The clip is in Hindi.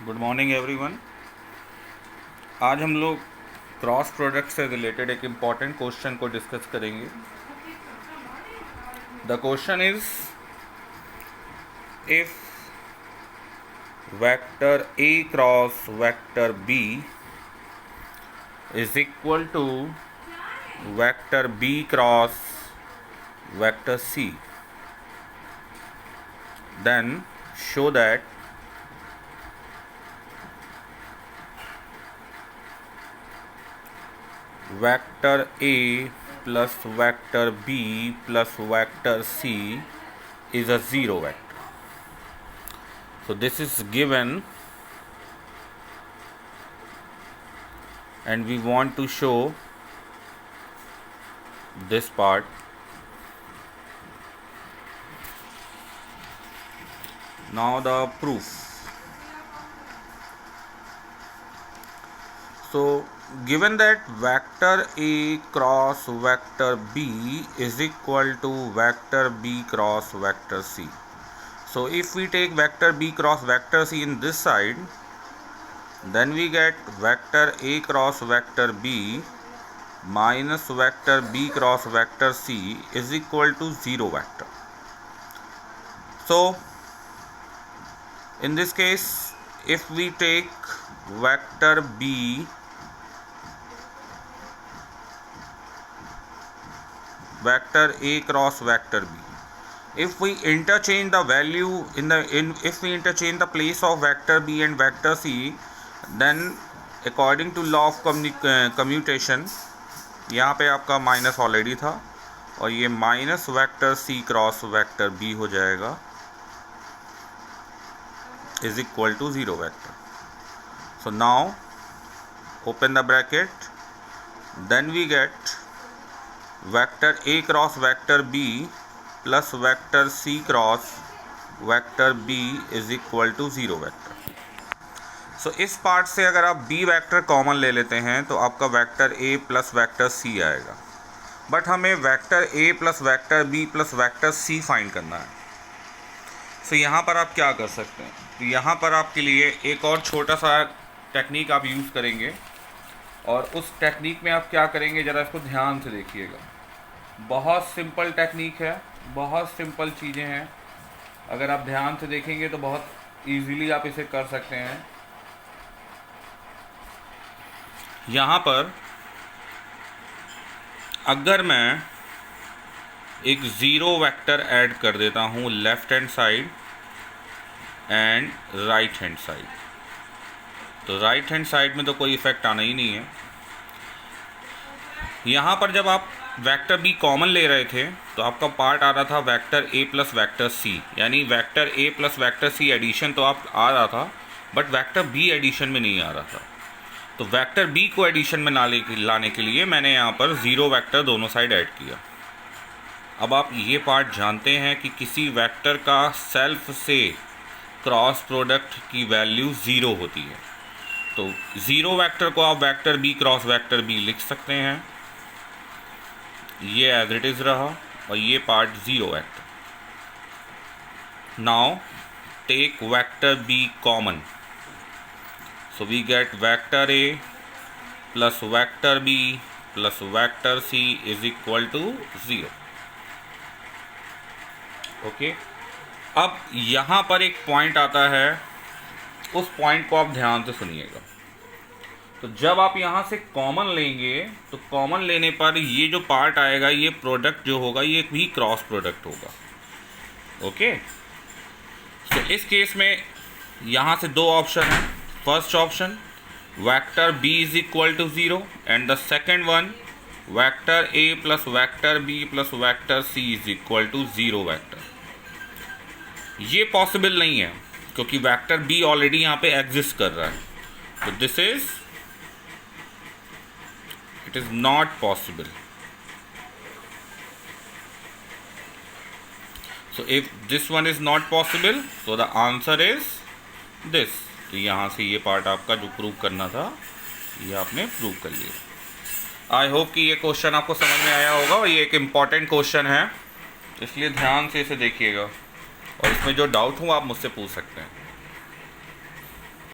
Good morning everyone. आज हम लोग क्रॉस प्रोडक्ट से रिलेटेड एक इम्पॉर्टेंट क्वेश्चन को डिस्कस करेंगे। The question is if vector A cross vector B is equal to vector B cross vector C, then show that vector A plus vector B plus vector C is a zero vector. So this is given and we want to show this part. Now the proof. So given that vector A cross vector B is equal to vector B cross vector C. So if we take vector B cross vector C in this side, then we get vector A cross vector B minus vector B cross vector C is equal to zero vector. So in this case, if we take vector B vector A cross vector B, if we interchange the value if we interchange the place of vector B and vector C, then according to law of commutation, यहाँ पे आपका माइनस ऑलरेडी था और ये minus vector C cross vector B हो जाएगा is equal to zero vector. So now open the bracket, then we get vector A cross vector B plus vector C cross vector B is equal to zero vector. So इस पार्ट से अगर आप B वेक्टर कॉमन ले लेते हैं तो आपका vector A plus vector C आएगा, बट हमें vector A plus vector B plus vector C find करना है। तो यहाँ पर आप क्या कर सकते हैं, तो यहाँ पर आपके लिए एक और छोटा सा टेक्निक आप यूज़ करेंगे और उस टेक्निक में आप क्या करेंगे, ज़रा इसको ध्यान से देखिएगा। बहुत सिंपल टेक्निक है, बहुत सिंपल चीज़ें हैं, अगर आप ध्यान से देखेंगे तो बहुत इजीली आप इसे कर सकते हैं। यहाँ पर अगर मैं एक ज़ीरो वेक्टर ऐड कर देता हूँ left hand side and right hand side, तो राइट हैंड साइड में तो कोई इफ़ेक्ट आना ही नहीं है। यहाँ पर जब आप वेक्टर बी कॉमन ले रहे थे तो आपका पार्ट आ रहा था vector A plus vector C, यानी vector A plus vector C addition तो आप आ रहा था, बट वेक्टर बी एडिशन में नहीं आ रहा था। तो वेक्टर बी को एडिशन में लाने के लिए मैंने यहाँ पर ज़ीरो वेक्टर दोनों साइड ऐड किया। अब आप ये पार्ट जानते हैं कि किसी वेक्टर का सेल्फ से क्रॉस प्रोडक्ट की वैल्यू ज़ीरो होती है, तो ज़ीरो वेक्टर को आप vector B cross vector B लिख सकते हैं। ये एज इट इज़ रहा और ये part zero vector. Now take vector B common, so we get vector A plus vector B plus vector C is equal to zero. Okay, अब यहाँ पर एक पॉइंट आता है, उस पॉइंट को आप ध्यान से सुनिएगा। तो जब आप यहाँ से कॉमन लेंगे तो कॉमन लेने पर ये जो पार्ट आएगा, ये प्रोडक्ट जो होगा ये भी क्रॉस प्रोडक्ट होगा। ओके, तो इस केस में यहाँ से दो ऑप्शन है। First option vector B is equal to zero and the second one vector A plus vector B plus vector C is equal to zero vector. ये पॉसिबल नहीं है क्योंकि वेक्टर बी ऑलरेडी यहाँ पे एग्जिस्ट कर रहा है, तो this is it is not possible. So if this one is not possible so the answer is this. तो यहाँ से ये पार्ट आपका जो प्रूव करना था ये आपने प्रूव कर लिया। आई होप कि ये क्वेश्चन आपको समझ में आया होगा और ये एक इम्पॉर्टेंट क्वेश्चन है, इसलिए ध्यान से इसे देखिएगा और इसमें जो डाउट हो आप मुझसे पूछ सकते हैं।